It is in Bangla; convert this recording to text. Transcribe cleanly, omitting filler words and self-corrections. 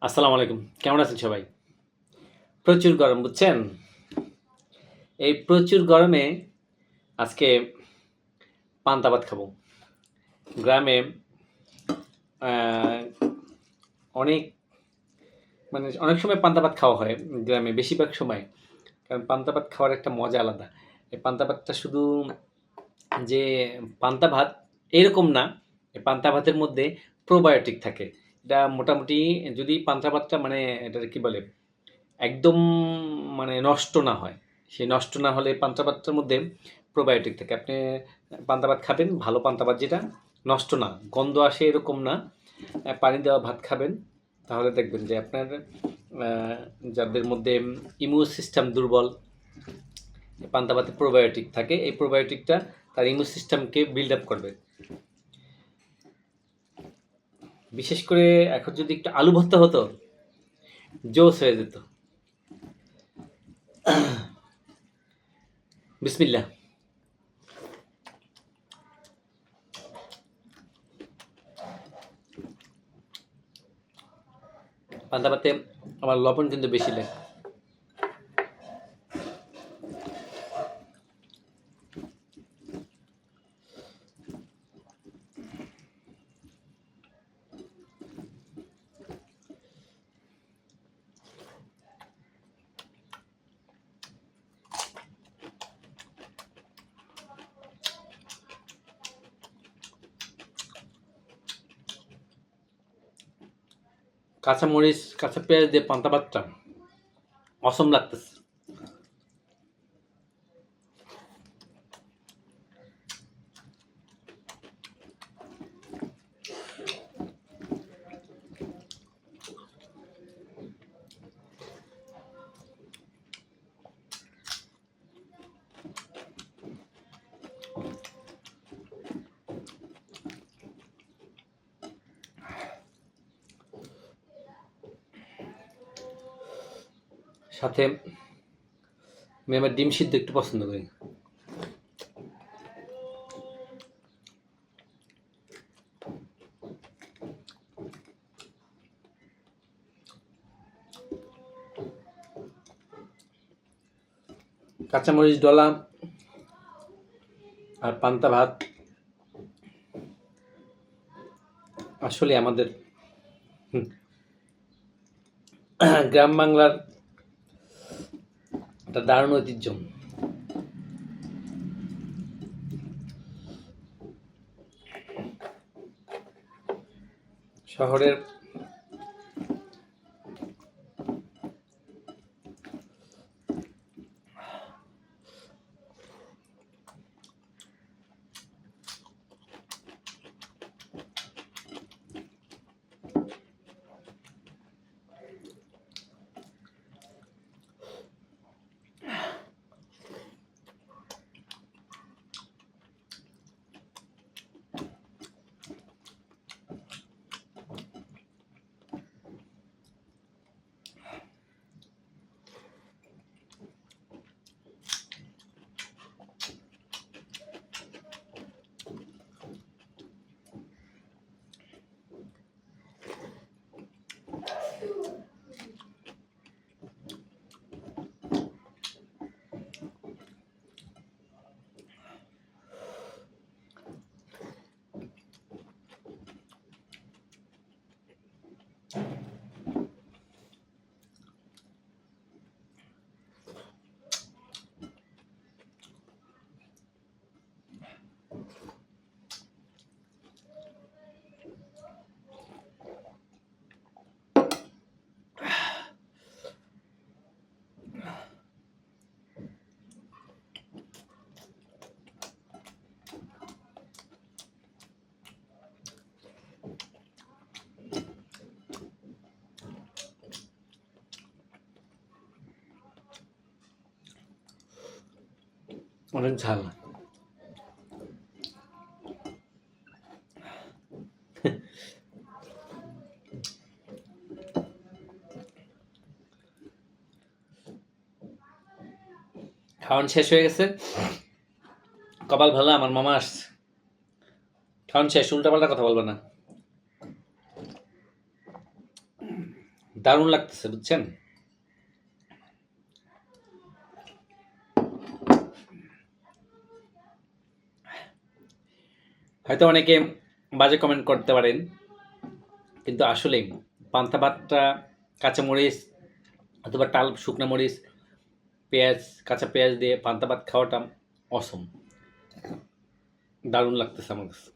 আসসালামু আলাইকুম। কেমন আছেন সবাই? প্রচুর গরম বুঝছেন? এই প্রচুর গরমে আজকে পান্তা ভাত খাবো। গ্রামে আ অনেক অনেক সময় পান্তা ভাত খাওয়া হয় গ্রামে বেশিরভাগ সময়। কারণ পান্তা ভাত খাওয়ার একটা মজা আলাদা। এই পান্তা ভাতটা শুধু যে পান্তা ভাত এরকম না। এই পান্তা ভাতের মধ্যে প্রোবায়োটিক থাকে। এটা মোটামুটি যদি পান্তা ভাতটা এটাকে কি বলে? একদম নষ্ট না হয়। সেই নষ্ট না হলে পান্তা ভাতটার মধ্যে প্রোবায়োটিক থাকে। আপনি পান্তা ভাত খাবেন, ভালো পান্তা ভাত যেটা, নষ্ট না, গন্ধ আসে এরকম না। পানি দেওয়া ভাত খাবেন, তাহলে দেখবেন যে আপনার আ যাদের মধ্যে ইমিউন সিস্টেম দুর্বল, পান্তা ভাতে প্রোবায়োটিক থাকে। এই প্রোবায়োটিকটা তার ইমিউন সিস্টেমকে বিল্ড আপ করবে। বিশেষ করে এখন যদি একটু আলু ভর্তা হতো, জোস হয়ে যেত। বিসমিল্লাহ। পান্তা ভাতে আমার লবণ কিন্তু বেশি লাগে। কাঁচা মরিচ, কাঁচা পেঁয়াজ দিয়ে পান্তা ভাতটা অসম লাগতেছে। সাথে আমি আমার ডিম সিদ্ধ একটু পছন্দ করি। কাঁচামরিচ ডলা আর পান্তা ভাত আসলে আমাদের গ্রাম বাংলার একটা দারুণ ঐতিহ্য। শহরের অনেক ঝাল। খাওয়ান শেষ হয়ে গেছে, কপাল ভালো আমার মামা আসছে। খাওয়ান শেষ, উল্টাপাল্টা কথা বলবে না। দারুণ লাগতেছে, বুঝছেন? হয়তো অনেকে বাজে কমেন্ট করতে পারেন, কিন্তু আসলেই পান্তা ভাতটা কাঁচামরিচ অথবা শুকনা মরিচ, পেঁয়াজ, কাঁচা পেঁয়াজ দিয়ে পান্তা ভাত খাওয়াটা অসম, দারুণ লাগতেছে আমার কাছে।